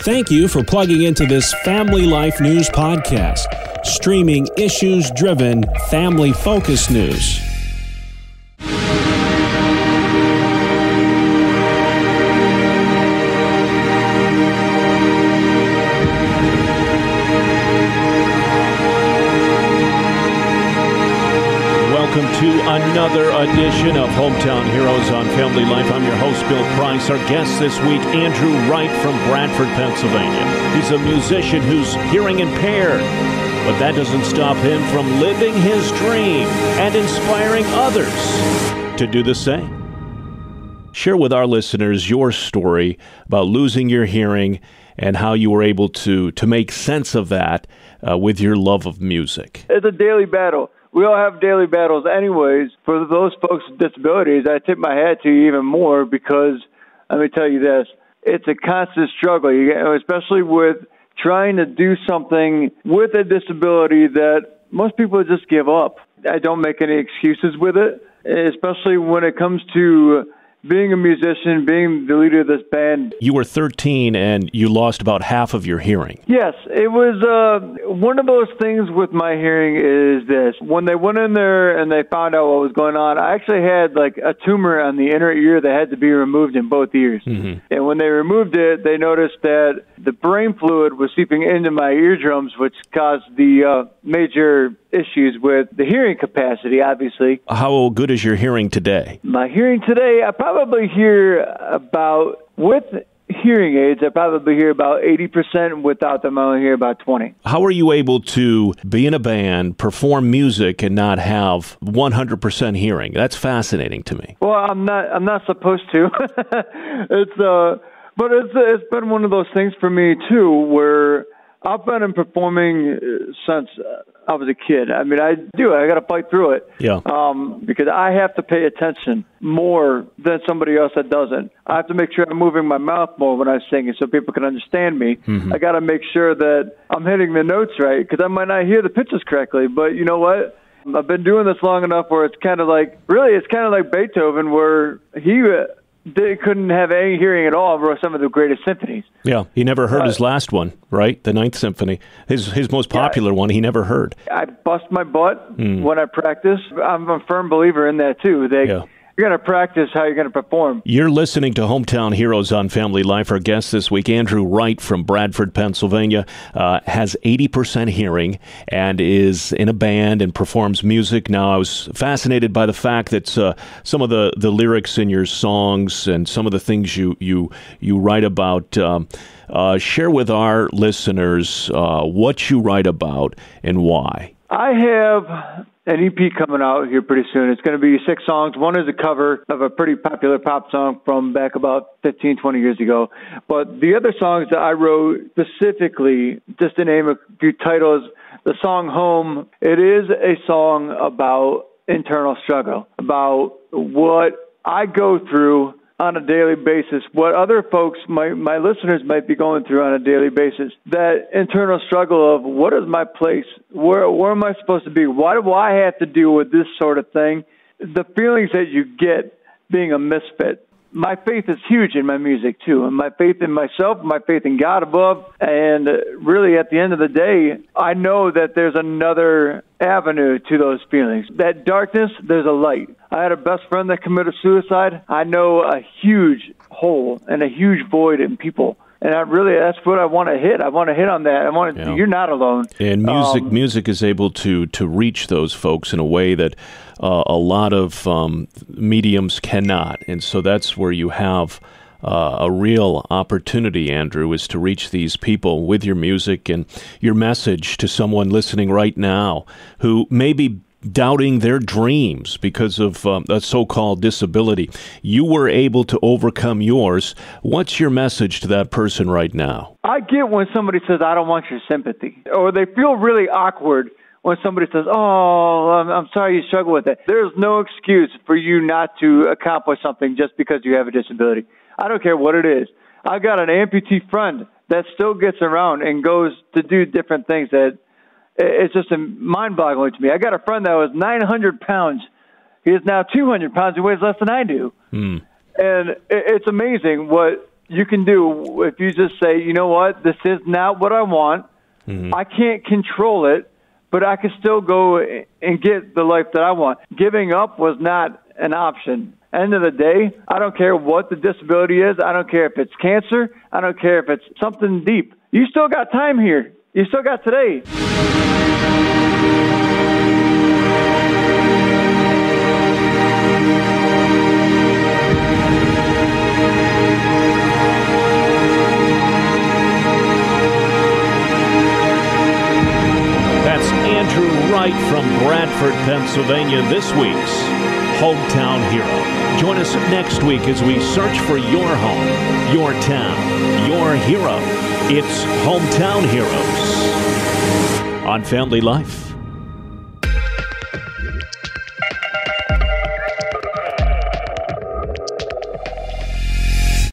Thank you for plugging into this Family Life News podcast, streaming issues-driven, family-focused news. Welcome to another edition of Hometown Heroes on Family Life. I'm your host, Bill Price. Our guest this week, Andrew Wright from Bradford, Pennsylvania. He's a musician who's hearing impaired, but that doesn't stop him from living his dream and inspiring others to do the same. Share with our listeners your story about losing your hearing and how you were able to make sense of that with your love of music. It's a daily battle. We all have daily battles anyways. For those folks with disabilities, I tip my hat to you even more because, let me tell you this, it's a constant struggle, especially with trying to do something with a disability that most people just give up. I don't make any excuses with it, especially when it comes to being a musician, being the leader of this band. You were 13 and you lost about half of your hearing. Yes, it was one of those things with my hearing is this. When they went in there and they found out what was going on, I actually had like a tumor on the inner ear that had to be removed in both ears. Mm-hmm. And when they removed it, they noticed that the brain fluid was seeping into my eardrums, which caused the major issues with the hearing capacity, obviously. How good is your hearing today? My hearing today, I probably hear about, with hearing aids, I probably hear about 80%. Without them, I only hear about 20%. How are you able to be in a band, perform music, and not have 100% hearing? That's fascinating to me. Well, I'm not supposed to. But it's been one of those things for me too, where I've been performing since I was a kid. I mean, I got to fight through it. Yeah. Because I have to pay attention more than somebody else that doesn't. I have to make sure I'm moving my mouth more when I'm singing so people can understand me. Mm-hmm. I got to make sure that I'm hitting the notes right because I might not hear the pitches correctly. But you know what? I've been doing this long enough where it's kind of like Beethoven, where they couldn't have any hearing at all, wrote some of the greatest symphonies. Yeah, he never heard his last one, right? The Ninth Symphony. His most popular one, he never heard. I bust my butt when I practice. I'm a firm believer in that, too. You're going to practice how you're going to perform. You're listening to Hometown Heroes on Family Life. Our guest this week, Andrew Wright from Bradford, Pennsylvania, has 80% hearing and is in a band and performs music. Now, I was fascinated by the fact that some of the lyrics in your songs and some of the things you write about. Share with our listeners what you write about and why. I have an EP coming out here pretty soon. It's going to be 6 songs. One is a cover of a pretty popular pop song from back about 15, 20 years ago. But the other songs that I wrote specifically, just to name a few titles, the song Home, it is a song about internal struggle, about what I go through on a daily basis, what other folks, my listeners might be going through on a daily basis. That internal struggle of what is my place? Where am I supposed to be? Why do I have to deal with this sort of thing? The feelings that you get being a misfit. My faith is huge in my music, too, and my faith in myself, my faith in God above, and really at the end of the day, I know that there's another avenue to those feelings. That darkness, there's a light. I had a best friend that committed suicide. I know a huge hole and a huge void in people. And that's what I want to hit. I want to hit on that. You're not alone. And music is able to reach those folks in a way that a lot of mediums cannot. And so that's where you have a real opportunity, Andrew, is to reach these people with your music and your message to someone listening right now who may be doubting their dreams because of a so-called disability. You were able to overcome yours. What's your message to that person right now? I get when somebody says, I don't want your sympathy, or they feel really awkward when somebody says, oh, I'm sorry you struggle with it. There's no excuse for you not to accomplish something just because you have a disability. I don't care what it is. I got an amputee friend that still gets around and goes to do different things that it's just mind-boggling to me. I got a friend that was 900 pounds. He is now 200 pounds. He weighs less than I do. And it's amazing what you can do if you just say, you know what, this is not what I want. Mm-hmm. I can't control it, but I can still go and get the life that I want. Giving up was not an option. End of the day, I don't care what the disability is. I don't care if it's cancer. I don't care if it's something deep. You still got time here. You still got today. That's Andrew Wright from Bradford, Pennsylvania, this week's Hometown Hero. Join us next week as we search for your home, your town, your hero. It's Hometown Heroes on Family Life.